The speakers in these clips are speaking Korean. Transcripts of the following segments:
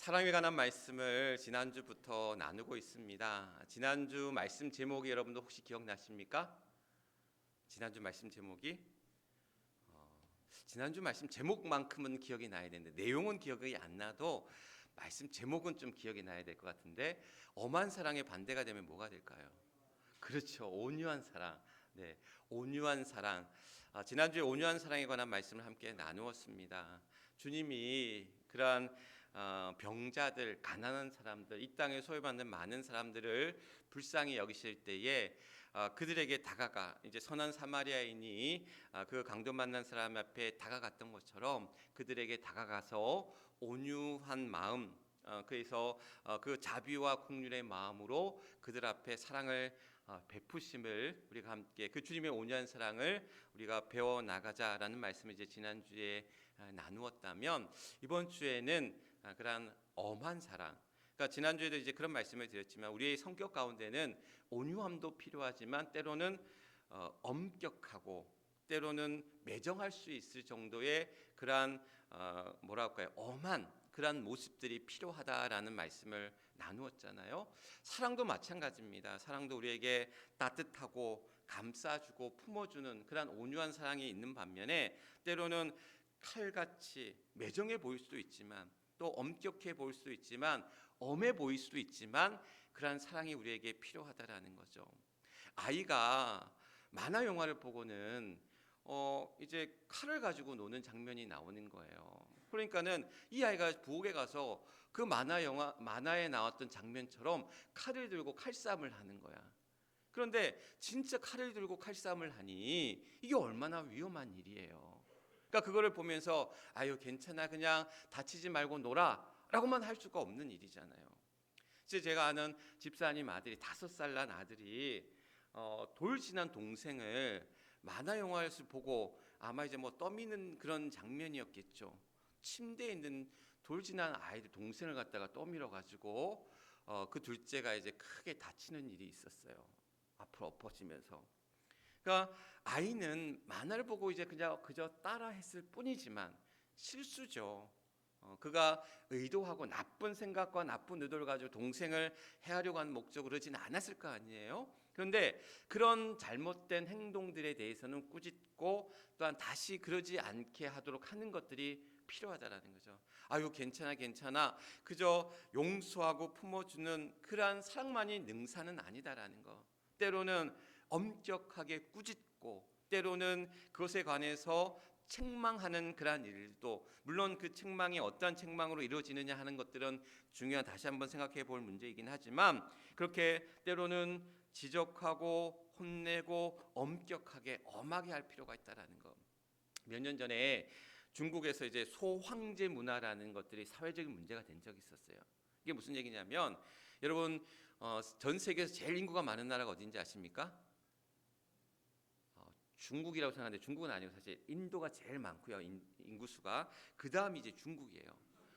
사랑에 관한 말씀을 지난주부터 나누고 있습니다. 지난주 말씀 제목이 여러분도 혹시 기억나십니까? 지난주 말씀 제목이 지난주 말씀 제목만큼은 기억이 나야 되는데 내용은 기억이 안 나도 말씀 제목은 좀 기억이 나야 될 것 같은데, 엄한 사랑의 반대가 되면 뭐가 될까요? 그렇죠. 온유한 사랑. 네, 온유한 사랑. 지난주에 온유한 사랑에 관한 말씀을 함께 나누었습니다. 주님이 그러한 병자들, 가난한 사람들, 이 땅에 소외받는 많은 사람들을 불쌍히 여기실 때에 그들에게 다가가, 이제 선한 사마리아인이 그 강도 만난 사람 앞에 다가갔던 것처럼 그들에게 다가가서 온유한 마음, 그래서 그 자비와 긍휼의 마음으로 그들 앞에 사랑을 베푸심을 우리가 함께, 그 주님의 온유한 사랑을 우리가 배워 나가자라는 말씀을 이제 지난주에 나누었다면, 이번 주에는 그러한 엄한 사랑, 그러니까 지난주에도 이제 그런 말씀을 드렸지만 우리의 성격 가운데는 온유함도 필요하지만 때로는 엄격하고 때로는 매정할 수 있을 정도의 그러한 뭐랄까요, 엄한 그러한 모습들이 필요하다라는 말씀을 나누었잖아요. 사랑도 마찬가지입니다. 사랑도 우리에게 따뜻하고 감싸주고 품어주는 그러한 온유한 사랑이 있는 반면에 때로는 칼같이 매정해 보일 수도 있지만 또 엄격해 보일 수도 있지만 엄해 보일 수도 있지만 그러한 사랑이 우리에게 필요하다라는 거죠. 아이가 만화 영화를 보고는 이제 칼을 가지고 노는 장면이 나오는 거예요. 그러니까는 이 아이가 부엌에 가서 그 만화에 나왔던 장면처럼 칼을 들고 칼싸움을 하는 거야. 그런데 진짜 칼을 들고 칼싸움을 하니 이게 얼마나 위험한 일이에요. 그러니까 그거를 보면서 아유 괜찮아, 그냥 다치지 말고 놀아라고만 할 수가 없는 일이잖아요. 제가 아는 집사님 아들이 5살 난 아들이 돌 지난 동생을 만화 영화에서 보고 아마 이제 뭐 떠미는 그런 장면이었겠죠. 침대에 있는 돌 지난 아이들 동생을 갖다가 떠밀어 가지고 그 둘째가 이제 크게 다치는 일이 있었어요. 앞으로 엎어지면서. 그러니까 아이는 만화를 보고 이제 그저 따라 했을 뿐이지만 실수죠. 그가 의도하고 나쁜 생각과 나쁜 의도를 가지고 동생을 해하려고 하는 목적으로 그러진 않았을 거 아니에요. 그런데 그런 잘못된 행동들에 대해서는 꾸짖고 또한 다시 그러지 않게 하도록 하는 것들이 필요하다라는 거죠. 아유 괜찮아 괜찮아, 그저 용서하고 품어주는 그러한 사랑만이 능사는 아니다라는 거. 때로는 엄격하게 꾸짖고 때로는 그것에 관해서 책망하는 그러한 일도, 물론 그 책망이 어떠한 책망으로 이루어지느냐 하는 것들은 중요한, 다시 한번 생각해 볼 문제이긴 하지만 그렇게 때로는 지적하고 혼내고 엄격하게 엄하게 할 필요가 있다라는 것. 몇 년 전에 중국에서 이제 소황제 문화라는 것들이 사회적인 문제가 된 적이 있었어요. 이게 무슨 얘기냐면, 여러분 전 세계에서 제일 인구가 많은 나라가 어딘지 아십니까? 중국이라고 생각하는데 중국은 아니고 사실 인도가 제일 많고요. 인구수가 그 다음이 이제 중국이에요.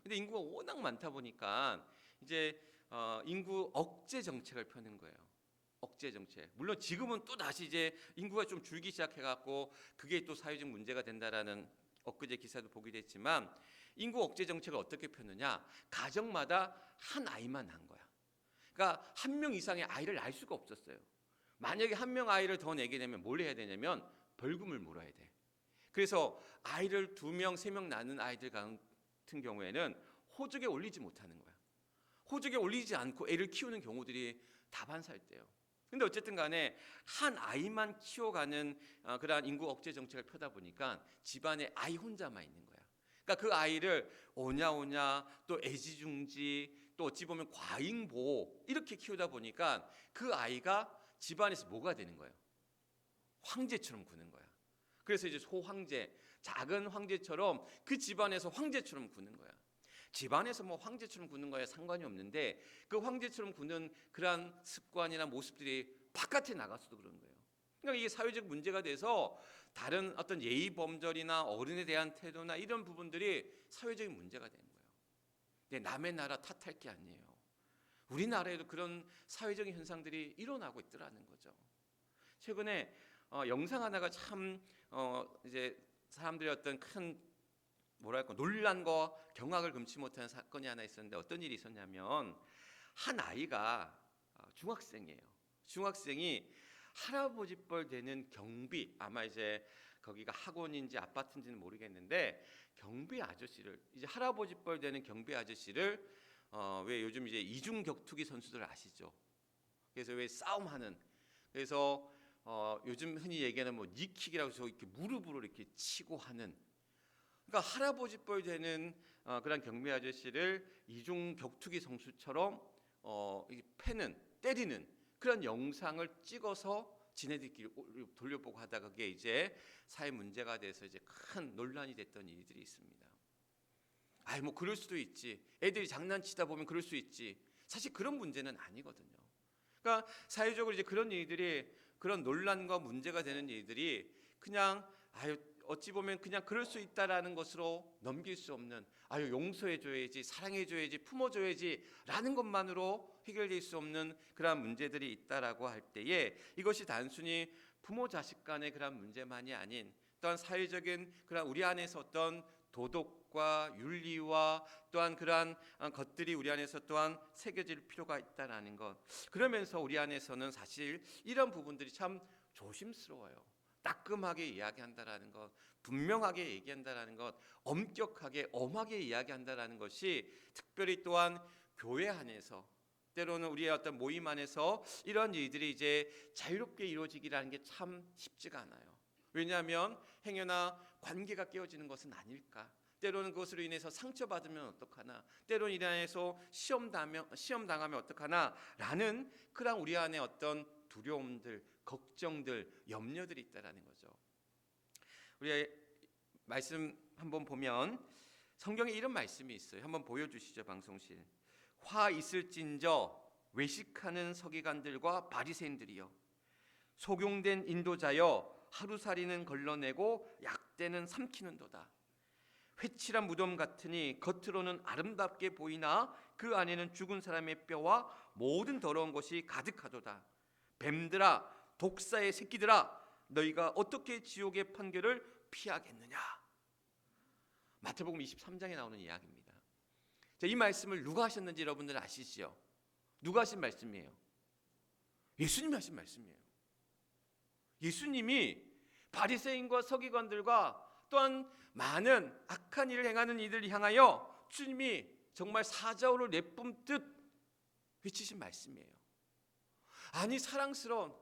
근데 인구가 워낙 많다 보니까 이제 인구 억제 정책을 펴는 거예요. 억제 정책. 물론 지금은 또 다시 이제 인구가 좀 줄기 시작해갖고 그게 또 사회적 문제가 된다라는 엊그제 기사도 보기도 했지만, 인구 억제 정책을 어떻게 폈느냐? 가정마다 한 아이만 낳은 거야. 그러니까 한 명 이상의 아이를 낳을 수가 없었어요. 만약에 한 명 아이를 더 내게 되면 뭘 해야 되냐면 벌금을 물어야 돼. 그래서 아이를 2명, 3명 낳는 아이들 같은 경우에는 호적에 올리지 못하는 거야. 호적에 올리지 않고 애를 키우는 경우들이 다반사였대요. 근데 어쨌든 간에 한 아이만 키워가는 그러한 인구 억제 정책을 펴다 보니까 집안에 아이 혼자만 있는 거야. 그러니까 그 아이를 오냐오냐 또 애지중지 또 어찌 보면 과잉보호 이렇게 키우다 보니까 그 아이가 집안에서 뭐가 되는 거예요? 황제처럼 구는 거야. 그래서 이제 소황제, 작은 황제처럼 그 집안에서 황제처럼 구는 거야. 집안에서 뭐 황제처럼 구는 거에 상관이 없는데 그 황제처럼 구는 그러한 습관이나 모습들이 바깥에 나가서도 그런 거예요. 그러니까 이게 사회적 문제가 돼서 다른 어떤 예의 범절이나 어른에 대한 태도나 이런 부분들이 사회적인 문제가 되는 거예요. 근데 남의 나라 탓할 게 아니에요. 우리나라에도 그런 사회적인 현상들이 일어나고 있더라는 거죠. 최근에 영상 하나가 참 이제 사람들의 어떤 큰 뭐랄까 논란과 경악을 금치 못하는 사건이 하나 있었는데 어떤 일이 있었냐면 한 아이가 중학생이에요. 중학생이 할아버지 뻘 되는 경비, 아마 이제 거기가 학원인지 아파트인지는 모르겠는데 경비 아저씨를, 이제 할아버지 뻘 되는 경비 아저씨를 왜 요즘 이제 이중 격투기 선수들 아시죠? 그래서 왜 싸움하는, 그래서 요즘 흔히 얘기하는 뭐 니킥이라고 해서 이렇게 무릎으로 이렇게 치고 하는, 그러니까 할아버지 뻘 되는 그런 경비 아저씨를 이중 격투기 선수처럼 패는, 때리는 그런 영상을 찍어서 지네들끼리 돌려보고 하다가 그게 이제 사회 문제가 돼서 이제 큰 논란이 됐던 일들이 있습니다. 아이 뭐 그럴 수도 있지. 애들이 장난치다 보면 그럴 수 있지. 사실 그런 문제는 아니거든요. 그러니까 사회적으로 이제 그런 일들이, 그런 논란과 문제가 되는 일들이 그냥 어찌 보면 그냥 그럴 수 있다라는 것으로 넘길 수 없는, 용서해줘야지, 사랑해줘야지, 품어줘야지라는 것만으로 해결될 수 없는 그러한 문제들이 있다라고 할 때에 이것이 단순히 부모 자식 간의 그런 문제만이 아닌 또한 사회적인 그런 우리 안에서 어떤 도덕과 윤리와 또한 그러한 것들이 우리 안에서 또한 새겨질 필요가 있다라는 것. 그러면서 우리 안에서는 사실 이런 부분들이 참 조심스러워요. 따끔하게 이야기한다라는 것, 분명하게 얘기한다라는 것, 엄격하게 엄하게 이야기한다라는 것이 특별히 또한 교회 안에서, 때로는 우리의 어떤 모임 안에서 이런 일들이 이제 자유롭게 이루어지기라는 게 참 쉽지가 않아요. 왜냐하면 행여나 관계가 깨어지는 것은 아닐까, 때로는 그것으로 인해서 상처받으면 어떡하나, 때로는 이 안에서 시험 당하면 어떡하나 라는 그런 우리 안에 어떤 두려움들, 걱정들, 염려들이 있다라는 거죠. 우리 말씀 한번 보면 성경에 이런 말씀이 있어요. 한번 보여주시죠, 방송실. 화 있을진저 외식하는 서기관들과 바리새인들이여, 속용된 인도자여, 하루살이는 걸러내고 약대는 삼키는도다. 회칠한 무덤 같으니 겉으로는 아름답게 보이나 그 안에는 죽은 사람의 뼈와 모든 더러운 것이 가득하도다. 뱀들아, 독사의 새끼들아, 너희가 어떻게 지옥의 판결을 피하겠느냐. 마태복음 23장에 나오는 이야기입니다. 자, 이 말씀을 누가 하셨는지 여러분들 아시죠? 누가 하신 말씀이에요? 예수님이 하신 말씀이에요. 예수님이 바리새인과 서기관들과 또한 많은 악한 일을 행하는 이들을 향하여 주님이 정말 사자우를 내뿜듯 외치신 말씀이에요. 아니, 사랑스러운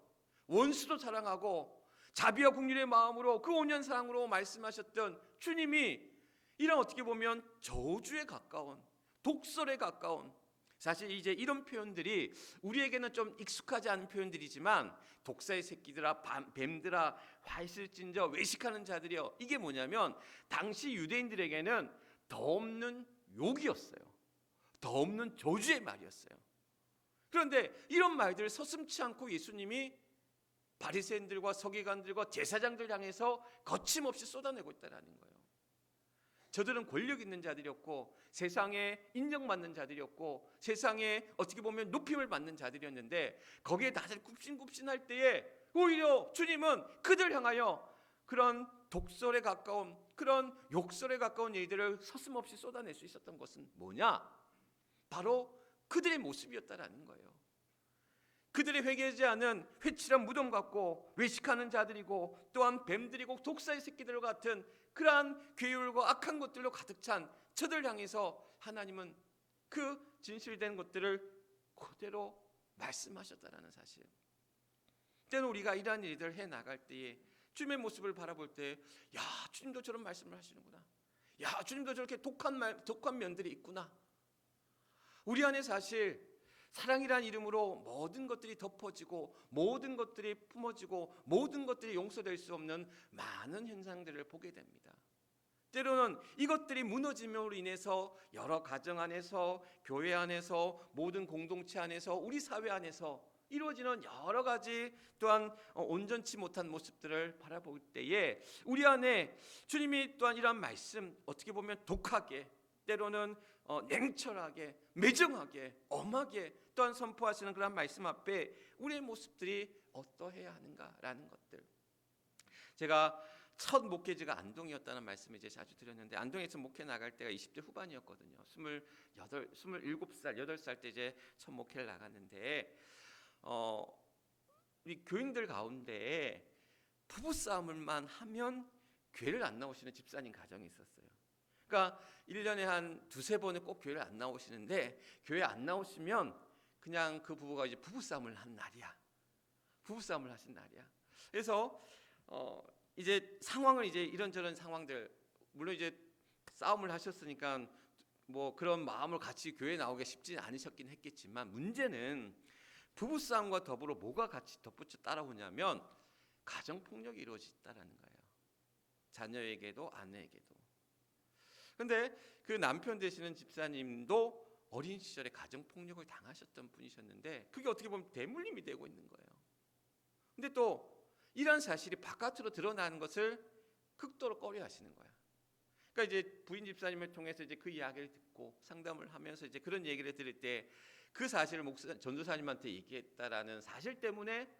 원수도 사랑하고 자비와 긍휼의 마음으로 그 온유한 사랑으로 말씀하셨던 주님이 이런 어떻게 보면 저주에 가까운, 독설에 가까운, 사실 이제 이런 표현들이 우리에게는 좀 익숙하지 않은 표현들이지만 독사의 새끼들아, 뱀들아, 화 있을진저 외식하는 자들이여, 이게 뭐냐면 당시 유대인들에게는 더 없는 욕이었어요. 더 없는 저주의 말이었어요. 그런데 이런 말들을 서슴지 않고 예수님이 바리새인들과 서기관들과 제사장들 향해서 거침없이 쏟아내고 있다는 거예요. 저들은 권력 있는 자들이었고 세상에 인정받는 자들이었고 세상에 어떻게 보면 높임을 받는 자들이었는데 거기에 다들 굽신굽신할 때에 오히려 주님은 그들 향하여 그런 독설에 가까운, 그런 욕설에 가까운 일들을 서슴없이 쏟아낼 수 있었던 것은 뭐냐? 바로 그들의 모습이었다라는 거예요. 그들이 회개하지 않은 회칠한 무덤 같고 외식하는 자들이고 또한 뱀들이고 독사의 새끼들 같은 그러한 괴율과 악한 것들로 가득 찬 저들 향해서 하나님은 그 진실된 것들을 그대로 말씀하셨다라는 사실. 때는 우리가 이러한 일들을 해나갈 때에 주님의 모습을 바라볼 때, 야, 주님도 저런 말씀을 하시는구나, 야, 주님도 저렇게 독한 면들이 있구나. 우리 안에 사실 사랑이란 이름으로 모든 것들이 덮어지고 모든 것들이 품어지고 모든 것들이 용서될 수 없는 많은 현상들을 보게 됩니다. 때로는 이것들이 무너짐으로 인해서 여러 가정 안에서, 교회 안에서, 모든 공동체 안에서, 우리 사회 안에서 이루어지는 여러 가지 또한 온전치 못한 모습들을 바라볼 때에 우리 안에 주님이 또한 이러한 말씀, 어떻게 보면 독하게, 때로는 냉철하게, 매정하게, 엄하게 또한 선포하시는 그런 말씀 앞에 우리의 모습들이 어떠해야 하는가라는 것들. 제가 첫 목회지가 안동이었다는 말씀을 이제 자주 드렸는데, 안동에서 목회 나갈 때가 20대 후반이었거든요. 27살, 8살 때 이제 첫 목회를 나갔는데, 우리 교인들 가운데 부부싸움을만 하면 교회를 안 나오시는 집사님 가정이 있었어요. 그러니까 1년에 한 두세 번은 꼭 교회를 안 나오시는데, 교회 안 나오시면 그냥 그 부부가 이제 부부싸움을 한 날이야. 부부싸움을 하신 날이야. 그래서 이제 상황을 이제 이런저런 상황들, 물론 이제 싸움을 하셨으니까 뭐 그런 마음을 같이 교회에 나오기 쉽지 않으셨긴 했겠지만, 문제는 부부싸움과 더불어 뭐가 같이 덧붙여 따라오냐면 가정폭력이 이루어졌다라는 거예요. 자녀에게도 아내에게도. 근데 그 남편 되시는 집사님도 어린 시절에 가정폭력을 당하셨던 분이셨는데, 그게 어떻게 보면 대물림이 되고 있는 거예요. 근데 또 이런 사실이 바깥으로 드러나는 것을 극도로 꺼려하시는 거야. 그러니까 이제 부인 집사님을 통해서 이제 그 이야기를 듣고 상담을 하면서 이제 그런 얘기를 들을 때, 그 사실을 전도사님한테 얘기했다라는 사실 때문에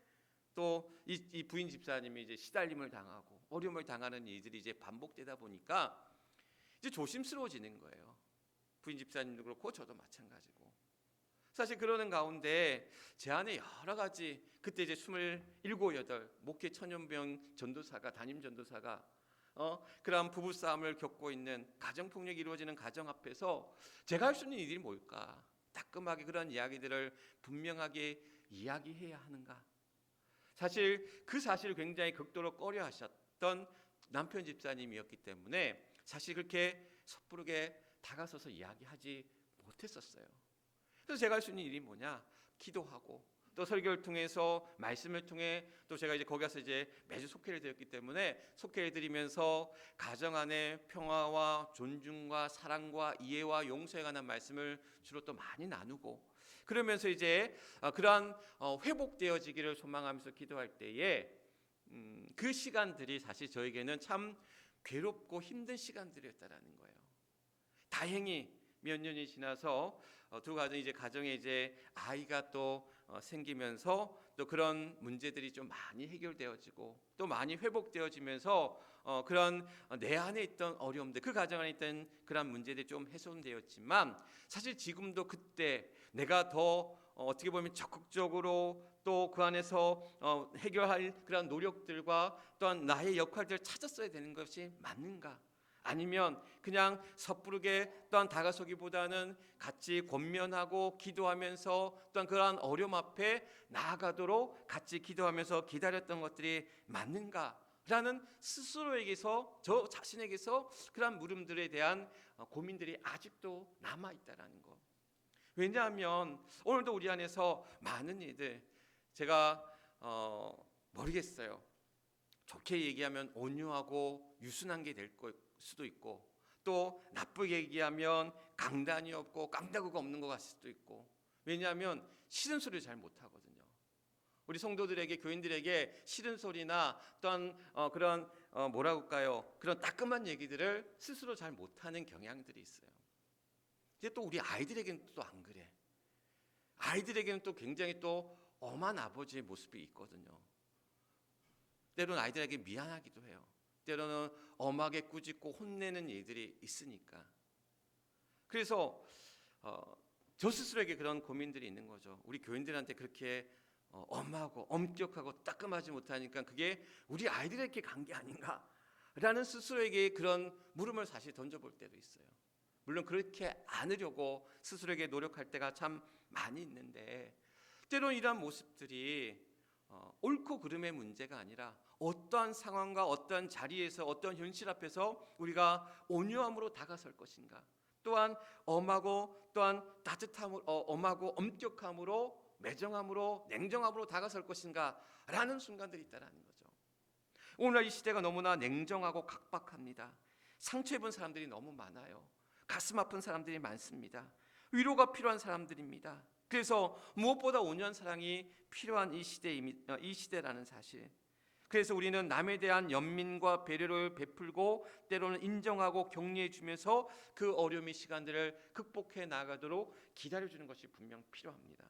또 이 부인 집사님이 이제 시달림을 당하고 어려움을 당하는 일들이 이제 반복되다 보니까 이제 조심스러워지는 거예요. 부인 집사님도 그렇고 저도 마찬가지고. 사실 그러는 가운데 제 안에 여러 가지, 그때 이제 27, 8 목회 천연병 전도사가, 담임 전도사가 그러한 부부싸움을 겪고 있는, 가정폭력이 이루어지는 가정 앞에서 제가 할 수 있는 일이 뭘까? 따끔하게 그런 이야기들을 분명하게 이야기해야 하는가? 사실 그 사실을 굉장히 극도로 꺼려하셨던 남편 집사님이었기 때문에 사실 그렇게 섣부르게 다가서서 이야기하지 못했었어요. 그래서 제가 할 수 있는 일이 뭐냐? 기도하고, 또 설교를 통해서, 말씀을 통해, 또 제가 이제 거기 가서 이제 매주 속회를 드렸기 때문에 속회를 드리면서 가정 안에 평화와 존중과 사랑과 이해와 용서에 관한 말씀을 주로 또 많이 나누고, 그러면서 이제 그러한 회복되어지기를 소망하면서 기도할 때에 그 시간들이 사실 저에게는 참 괴롭고 힘든 시간들이었다라는 거예요. 다행히 몇 년이 지나서 두 가정이 이제 가정에 이제 아이가 또 생기면서 또 그런 문제들이 좀 많이 해결되어지고 또 많이 회복되어지면서 그런 내 안에 있던 어려움들, 그 가정 안에 있던 그런 문제들이 좀 해소되었지만, 사실 지금도 그때 내가 더 어떻게 보면 적극적으로 또 그 안에서 해결할 그런 노력들과 또한 나의 역할들을 찾았어야 되는 것이 맞는가? 아니면 그냥 섣부르게 또한 다가서기보다는 같이 권면하고 기도하면서 또한 그러한 어려움 앞에 나아가도록 같이 기도하면서 기다렸던 것들이 맞는가라는 스스로에게서, 저 자신에게서 그러한 물음들에 대한 고민들이 아직도 남아있다라는 것. 왜냐하면 오늘도 우리 안에서 많은 일들, 제가 모르겠어요. 좋게 얘기하면 온유하고 유순한 게 될 수도 있고, 또 나쁘게 얘기하면 강단이 없고 깡다구가 없는 것 같을 수도 있고. 왜냐하면 싫은 소리를 잘 못하거든요. 우리 성도들에게, 교인들에게 싫은 소리나 또한 그런 뭐라고 할까요? 그런 따끔한 얘기들을 스스로 잘 못하는 경향들이 있어요. 근데 또 우리 아이들에게는 또 안 그래. 아이들에게는 또 굉장히 또 엄한 아버지의 모습이 있거든요. 때로는 아이들에게 미안하기도 해요. 때로는 엄하게 꾸짖고 혼내는 일들이 있으니까. 그래서 저 스스로에게 그런 고민들이 있는 거죠. 우리 교인들한테 그렇게 엄하고 엄격하고 따끔하지 못하니까 그게 우리 아이들에게 간 게 아닌가라는 스스로에게 그런 물음을 사실 던져볼 때도 있어요. 물론 그렇게 않으려고 스스로에게 노력할 때가 참 많이 있는데, 때로는 이러한 모습들이 옳고 그름의 문제가 아니라 어떠한 상황과 어떠한 자리에서 어떠한 현실 앞에서 우리가 온유함으로 다가설 것인가, 또한 엄하고 또한 따뜻함으로, 엄하고 엄격함으로, 매정함으로, 냉정함으로 다가설 것인가 라는 순간들이 있다는 거죠. 오늘날 이 시대가 너무나 냉정하고 각박합니다. 상처 입은 사람들이 너무 많아요. 가슴 아픈 사람들이 많습니다. 위로가 필요한 사람들입니다. 그래서 무엇보다 온유한 사랑이 필요한 이 시대라는 사실. 그래서 우리는 남에 대한 연민과 배려를 베풀고 때로는 인정하고 격려해 주면서 그 어려움의 시간들을 극복해 나가도록 기다려주는 것이 분명 필요합니다.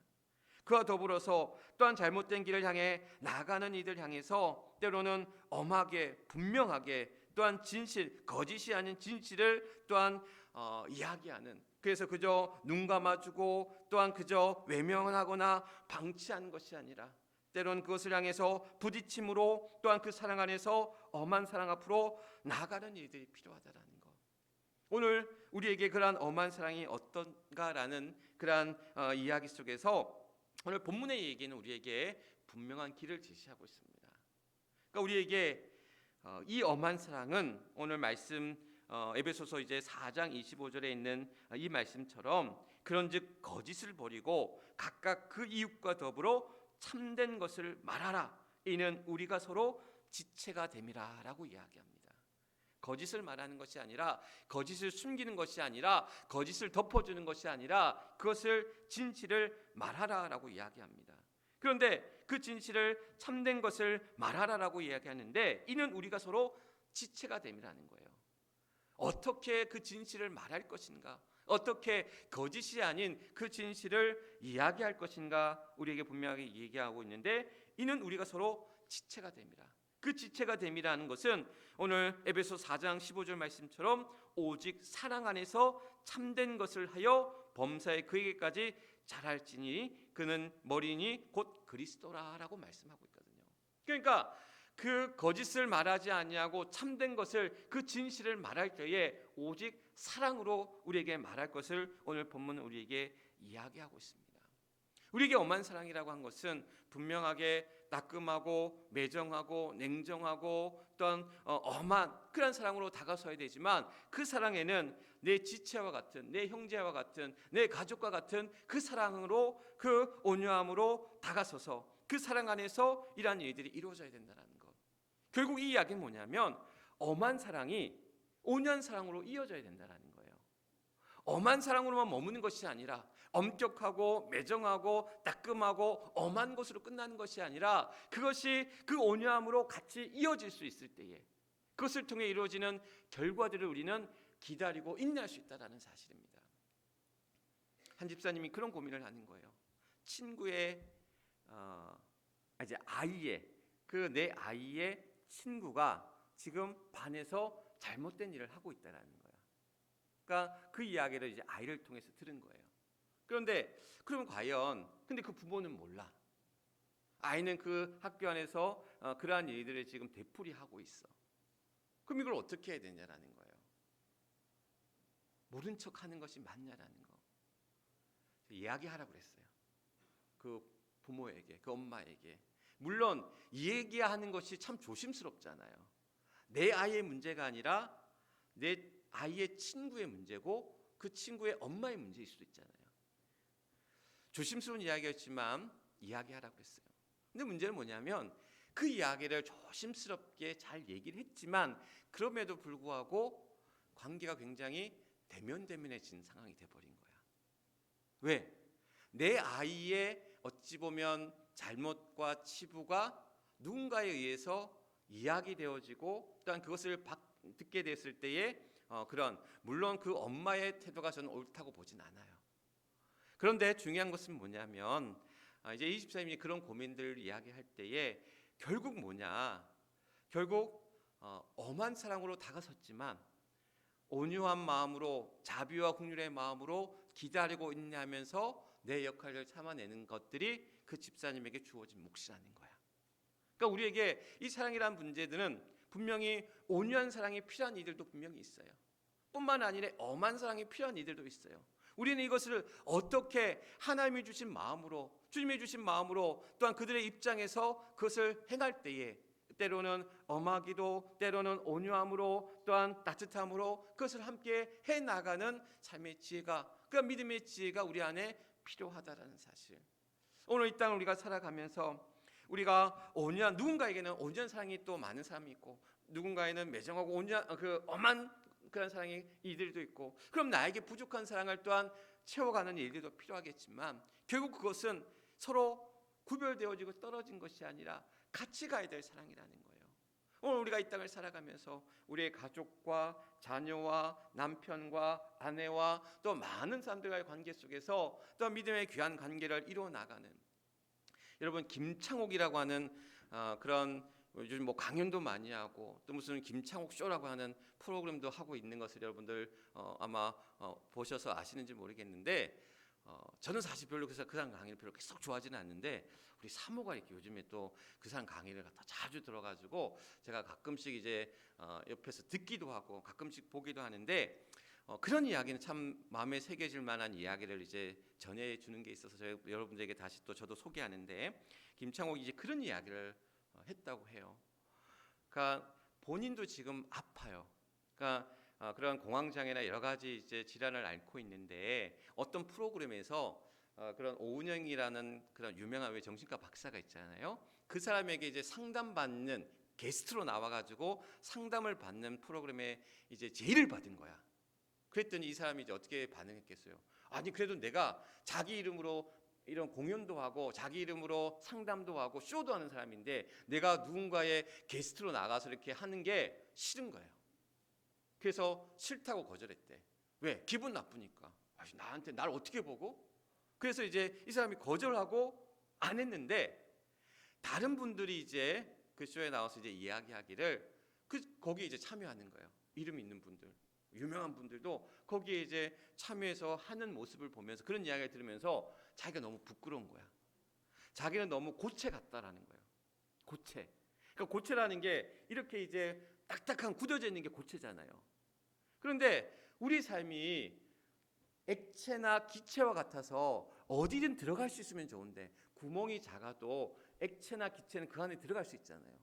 그와 더불어서 또한 잘못된 길을 향해 나가는 이들 향해서 때로는 엄하게 분명하게 또한 진실, 거짓이 아닌 진실을 또한 이야기하는, 그래서 그저 눈 감아주고 또한 그저 외면하거나 방치하는 것이 아니라 때로는 그것을 향해서 부딪힘으로 또한 그 사랑 안에서 엄한 사랑 앞으로 나아가는 일들이 필요하다라는 것. 오늘 우리에게 그러한 엄한 사랑이 어떤가라는 그러한 이야기 속에서 오늘 본문의 얘기는 우리에게 분명한 길을 제시하고 있습니다. 그러니까 우리에게 이 엄한 사랑은 오늘 말씀 에베소서 이제 4장 25절에 있는 이 말씀처럼 그런즉 거짓을 버리고 각각 그 이웃과 더불어 참된 것을 말하라. 이는 우리가 서로 지체가 됨이라라고 이야기합니다. 거짓을 말하는 것이 아니라, 거짓을 숨기는 것이 아니라, 거짓을 덮어주는 것이 아니라 그것을 진실을 말하라라고 이야기합니다. 그런데 그 진실을 참된 것을 말하라라고 이야기하는데 이는 우리가 서로 지체가 됨이라는 거예요. 어떻게 그 진실을 말할 것인가? 어떻게 거짓이 아닌 그 진실을 이야기할 것인가? 우리에게 분명하게 얘기하고 있는데 이는 우리가 서로 지체가 됨이라. 그 지체가 됨이라는 것은 오늘 에베소 4장 15절 말씀처럼 오직 사랑 안에서 참된 것을 하여 범사에 그에게까지 자랄지니 그는 머리니 곧 그리스도라라고 말씀하고 있거든요. 그러니까 그 거짓을 말하지 아니하고 참된 것을, 그 진실을 말할 때에 오직 사랑으로 우리에게 말할 것을 오늘 본문은 우리에게 이야기하고 있습니다. 우리에게 엄한 사랑이라고 한 것은 분명하게 따끔하고 매정하고 냉정하고 또한 엄한 그런 사랑으로 다가서야 되지만 그 사랑에는 내 지체와 같은, 내 형제와 같은, 내 가족과 같은 그 사랑으로, 그 온유함으로 다가서서 그 사랑 안에서 이러한 일들이 이루어져야 된다는 것. 결국 이 이야기는 뭐냐면 엄한 사랑이 온유한 사랑으로 이어져야 된다는 거예요. 엄한 사랑으로만 머무는 것이 아니라 엄격하고 매정하고 따끔하고 엄한 것으로 끝나는 것이 아니라 그것이 그 온유함으로 같이 이어질 수 있을 때에 그것을 통해 이루어지는 결과들을 우리는 기다리고 인내할 수 있다는 사실입니다. 한 집사님이 그런 고민을 하는 거예요. 친구의 이제 아이의, 그 내 아이의 친구가 지금 반에서 잘못된 일을 하고 있다는 거예요. 그러니까 그 이야기를 이제 아이를 통해서 들은 거예요. 그런데 그러면 과연 근데 그 부모는 몰라. 아이는 그 학교 안에서 그러한 일들을 지금 되풀이하고 있어. 그럼 이걸 어떻게 해야 되냐라는 거예요. 모른 척하는 것이 맞냐라는 거. 이야기하라고 그랬어요. 그 부모에게, 그 엄마에게. 물론 얘기하는 것이 참 조심스럽잖아요. 내 아이의 문제가 아니라 내 아이의 친구의 문제고 그 친구의 엄마의 문제일 수도 있잖아요. 조심스러운 이야기였지만 이야기하라고 했어요. 근데 문제는 뭐냐면 그 이야기를 조심스럽게 잘 얘기를 했지만 그럼에도 불구하고 관계가 굉장히 대면대면해진 상황이 돼버린 거야. 왜? 내 아이의 어찌 보면 잘못과 치부가 누군가에 의해서 이야기되어지고 또한 그것을 듣게 됐을 때에 그런, 물론 그 엄마의 태도가 저는 옳다고 보진 않아요. 그런데 중요한 것은 뭐냐면 이제 24님이 그런 고민들을 이야기할 때에 결국 뭐냐, 결국 엄한 사랑으로 다가섰지만 온유한 마음으로, 자비와 긍휼의 마음으로 기다리고 인내하면서 내 역할을 참아내는 것들이 그 집사님에게 주어진 몫이라는 거야. 그러니까 우리에게 이 사랑이라는 문제들은 분명히 온유한 사랑이 필요한 이들도 분명히 있어요. 뿐만 아니라 엄한 사랑이 필요한 이들도 있어요. 우리는 이것을 어떻게 하나님이 주신 마음으로, 주님이 주신 마음으로 또한 그들의 입장에서 그것을 행할 때에 때로는 엄하기도, 때로는 온유함으로, 또한 따뜻함으로 그것을 함께 해나가는 삶의 지혜가, 그 믿음의 지혜가 우리 안에 필요하다라는 사실. 오늘 이 땅을 우리가 살아가면서 우리가 온유한, 누군가에게는 온유한 사랑이 또 많은 사람이 있고 누군가에는 매정하고 온유한 그 엄한 그런 사랑이 이들도 있고, 그럼 나에게 부족한 사랑을 또한 채워가는 일들도 필요하겠지만 결국 그것은 서로 구별되어지고 떨어진 것이 아니라 같이 가야 될 사랑이라는 거예요. 오늘 우리가 이 땅을 살아가면서 우리의 가족과 자녀와 남편과 아내와 또 많은 사람들과의 관계 속에서 또 믿음의 귀한 관계를 이루어 나가는, 여러분 김창옥이라고 하는 그런 요즘 뭐 강연도 많이 하고 또 무슨 김창옥 쇼라고 하는 프로그램도 하고 있는 것을 여러분들 아마 보셔서 아시는지 모르겠는데 저는 사실 별로 그 사람 강의를 별로 계속 좋아하지는 않는데 우리 사모가 이렇게 요즘에 또 그 사람 강의를 갖다 자주 들어가지고 제가 가끔씩 이제 옆에서 듣기도 하고 가끔씩 보기도 하는데 그런 이야기는 참 마음에 새겨질 만한 이야기를 이제 전해주는 게 있어서 여러분들에게 다시 또 저도 소개하는데 김창옥이 이제 그런 이야기를 했다고 해요. 그러니까 본인도 지금 아파요. 그러니까 그런 공황장애나 여러 가지 이제 질환을 앓고 있는데 어떤 프로그램에서 그런 오은영이라는 그런 유명한 정신과 박사가 있잖아요. 그 사람에게 이제 상담받는 게스트로 나와가지고 상담을 받는 프로그램에 이제 제의를 받은 거야. 그랬더니 이 사람이 이제 어떻게 반응했겠어요? 아니 그래도 내가 자기 이름으로 이런 공연도 하고 자기 이름으로 상담도 하고 쇼도 하는 사람인데 내가 누군가의 게스트로 나가서 이렇게 하는 게 싫은 거예요. 그래서 싫다고 거절했대. 왜? 기분 나쁘니까. 나한테 날 어떻게 보고? 그래서 이제 이 사람이 거절하고 안 했는데 다른 분들이 이제 그 쇼에 나와서 이제 이야기하기를 거기에 이제 참여하는 거예요. 이름 있는 분들, 유명한 분들도 거기에 이제 참여해서 하는 모습을 보면서 그런 이야기를 들으면서 자기가 너무 부끄러운 거야. 자기는 너무 고체 같다라는 거예요. 고체. 그러니까 고체라는 게 이렇게 이제 딱딱한 굳어져 있는 게 고체잖아요. 그런데 우리 삶이 액체나 기체와 같아서 어디든 들어갈 수 있으면 좋은데 구멍이 작아도 액체나 기체는 그 안에 들어갈 수 있잖아요.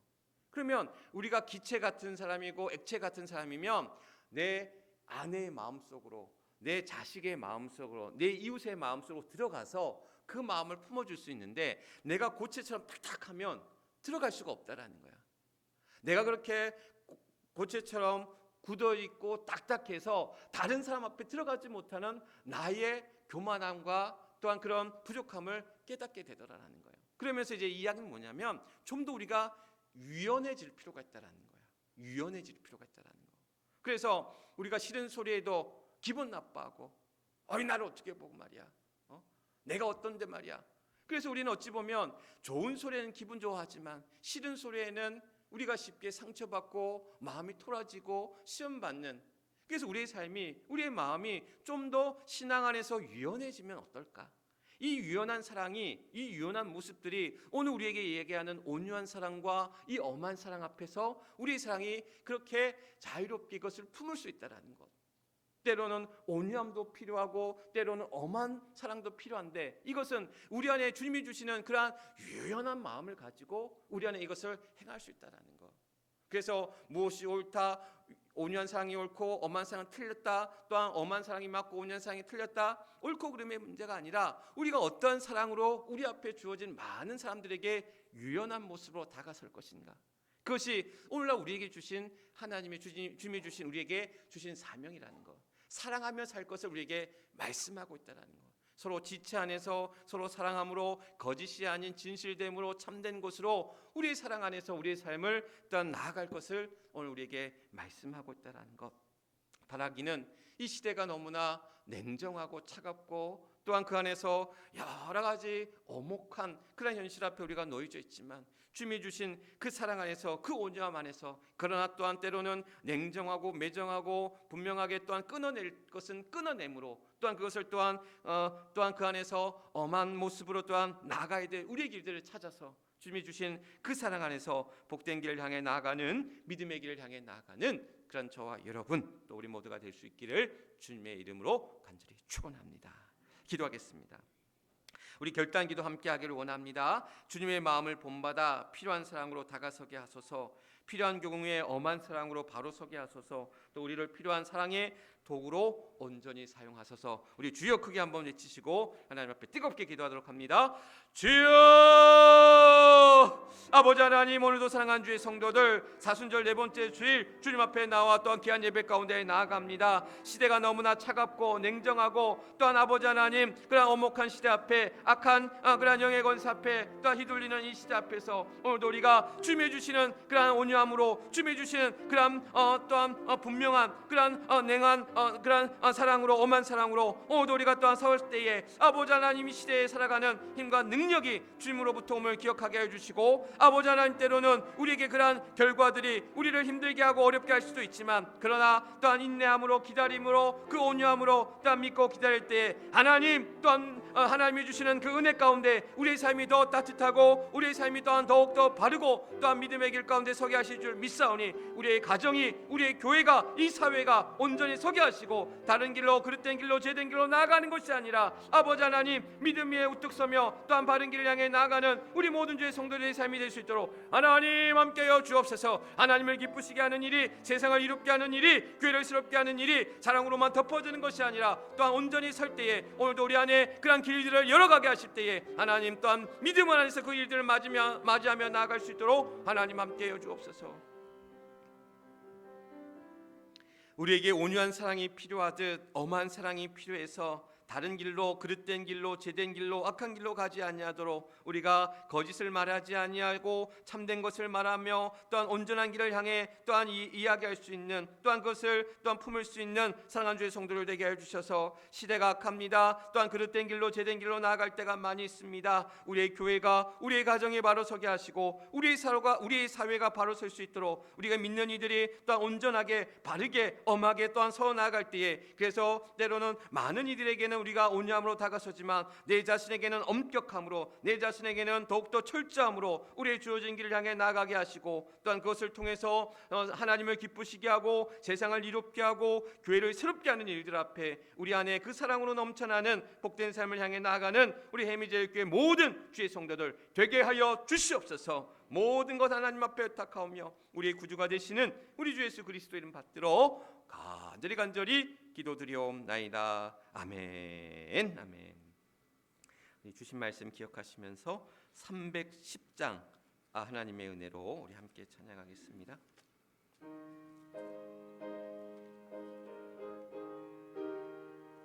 그러면 우리가 기체 같은 사람이고 액체 같은 사람이면 내 아내의 마음속으로, 내 자식의 마음속으로, 내 이웃의 마음속으로 들어가서 그 마음을 품어줄 수 있는데 내가 고체처럼 탁탁하면 들어갈 수가 없다라는 거야. 내가 그렇게 고체처럼 굳어있고 딱딱해서 다른 사람 앞에 들어가지 못하는 나의 교만함과 또한 그런 부족함을 깨닫게 되더라라는 거예요. 그러면서 이제 이 이야기는 뭐냐면 좀 더 우리가 유연해질 필요가 있다라는 거예요. 유연해질 필요가 있다라는 거. 그래서 우리가 싫은 소리에도 기분 나빠하고 어이 나를 어떻게 보고 말이야. 내가 어떤데 말이야. 그래서 우리는 어찌 보면 좋은 소리에는 기분 좋아하지만 싫은 소리에는 우리가 쉽게 상처받고 마음이 토라지고 시험받는, 그래서 우리의 삶이, 우리의 마음이 좀 더 신앙 안에서 유연해지면 어떨까? 이 유연한 사랑이, 이 유연한 모습들이 오늘 우리에게 얘기하는 온유한 사랑과 이 엄한 사랑 앞에서 우리의 사랑이 그렇게 자유롭게 이것을 품을 수 있다는 것. 때로는 온유함도 필요하고 때로는 엄한 사랑도 필요한데 이것은 우리 안에 주님이 주시는 그러한 유연한 마음을 가지고 우리 안에 이것을 행할 수 있다는 것. 그래서 무엇이 옳다, 온유한 사랑이 옳고 엄한 사랑은 틀렸다, 또한 엄한 사랑이 맞고 온유한 사랑이 틀렸다, 옳고 그름의 문제가 아니라 우리가 어떤 사랑으로 우리 앞에 주어진 많은 사람들에게 유연한 모습으로 다가설 것인가. 그것이 오늘날 우리에게 주신 하나님의 주님이 주신 우리에게 주신 사명이라는 것. 사랑하며 살 것을 우리에게 말씀하고 있다는 것. 서로 지체 안에서 서로 사랑함으로 거짓이 아닌 진실됨으로 참된 것으로 우리의 사랑 안에서 우리의 삶을 일단 나아갈 것을 오늘 우리에게 말씀하고 있다는 것. 바라기는 이 시대가 너무나 냉정하고 차갑고 또한 그 안에서 여러 가지 엄혹한 그런 현실 앞에 우리가 놓여져 있지만 주님이 주신 그 사랑 안에서, 그 온유함 안에서, 그러나 또한 때로는 냉정하고 매정하고 분명하게 또한 끊어낼 것은 끊어내므로 또한 그것을 또한 그 안에서 엄한 모습으로 또한 나아가야 될 우리의 길들을 찾아서 주님이 주신 그 사랑 안에서 복된 길을 향해 나아가는, 믿음의 길을 향해 나아가는 그런 저와 여러분 또 우리 모두가 될 수 있기를 주님의 이름으로 간절히 축원합니다. 기도하겠습니다. 우리 결단기도 함께 하기를 원합니다. 주님의 마음을 본받아 필요한 사랑으로 다가서게 하소서. 필요한 경우에 엄한 사랑으로 바로 서게 하소서. 또 우리를 필요한 사랑의 도구로 온전히 사용하소서. 우리 주여 크게 한번 외치시고 하나님 앞에 뜨겁게 기도하도록 합니다. 주여 아버지 하나님, 오늘도 사랑하는 주의 성도들 사순절 네 번째 주일 주님 앞에 나와 또한 귀한 예배 가운데 나아갑니다. 시대가 너무나 차갑고 냉정하고 또한 아버지 하나님 그런 엄혹한 시대 앞에 악한 그런 영의 권세 앞에 또한 휘둘리는 이 시대 앞에서 오늘도 우리가 주님이 주시는 그러한 온유함으로 주님이 주시는 그러한 또한 분명한 그러한 냉한 그러한 사랑으로 엄한 사랑으로 오늘도 우리가 또한 설 때에 아버지 하나님 이 시대에 살아가는 힘과 능력이 주님으로부터 옴을 기억하게 해주시고 아버지 하나님 때로는 우리에게 그러한 결과들이 우리를 힘들게 하고 어렵게 할 수도 있지만 그러나 또한 인내함으로 기다림으로 그 온유함으로 또한 믿고 기다릴 때에 하나님 또한 하나님이 주시는 그 은혜 가운데 우리의 삶이 더 따뜻하고 우리의 삶이 또한 더욱더 바르고 또한 믿음의 길 가운데 서게 하실 줄 믿사오니 우리의 가정이 우리의 교회가 이 사회가 온전히 서게 하시고 다른 길로 그릇된 길로 제된 길로 나아가는 것이 아니라 아버지 하나님 믿음 위에 우뚝 서며 또한 바른 길을 향해 나아가는 우리 모든 주의 성도들의 삶이 될 수 있도록 하나님 함께하여 주옵소서. 하나님을 기쁘시게 하는 일이 세상을 이롭게 하는 일이 교회를 새롭게 하는 일이 자랑으로만 덮어지는 것이 아니라 또한 온전히 설 때에 오늘도 우리 안에 그런 길들을 열어가게 하실 때에 하나님 또한 믿음 안에서 그 일들을 맞이하며 나아갈 수 있도록 하나님 함께하여 주옵소서. 우리에게 온유한 사랑이 필요하듯 엄한 사랑이 필요해서 다른 길로 그릇된 길로 제된 길로 악한 길로 가지 아니하도록 우리가 거짓을 말하지 아니하고 참된 것을 말하며 또한 온전한 길을 향해 또한 이야기할 수 있는 또한 그것을 또한 품을 수 있는 사랑하는 주의 성도들 되게 해주셔서 시대가 악합니다. 또한 그릇된 길로 제된 길로 나아갈 때가 많이 있습니다. 우리의 교회가 우리의 가정이 바로 서게 하시고 우리의 사회가 바로 설 수 있도록 우리가 믿는 이들이 또한 온전하게 바르게 엄하게 또한 서 나아갈 때에 그래서 때로는 많은 이들에게는 우리가 온유함으로 다가서지만 내 자신에게는 엄격함으로 내 자신에게는 더욱더 철저함으로 우리의 주어진 길을 향해 나아가게 하시고 또한 그것을 통해서 하나님을 기쁘시게 하고 세상을 이롭게 하고 교회를 새롭게 하는 일들 앞에 우리 안에 그 사랑으로 넘쳐나는 복된 삶을 향해 나아가는 우리 해미제일교회 모든 주의 성도들 되게 하여 주시옵소서. 모든 것 하나님 앞에 의탁하오며 우리의 구주가 되시는 우리 주 예수 그리스도 이름 받들어 간절히 기도드리옵나이다. 아멘. 아멘. 주신 말씀 기억하시면서 310장 하나님의 은혜로 우리 함께 찬양하겠습니다.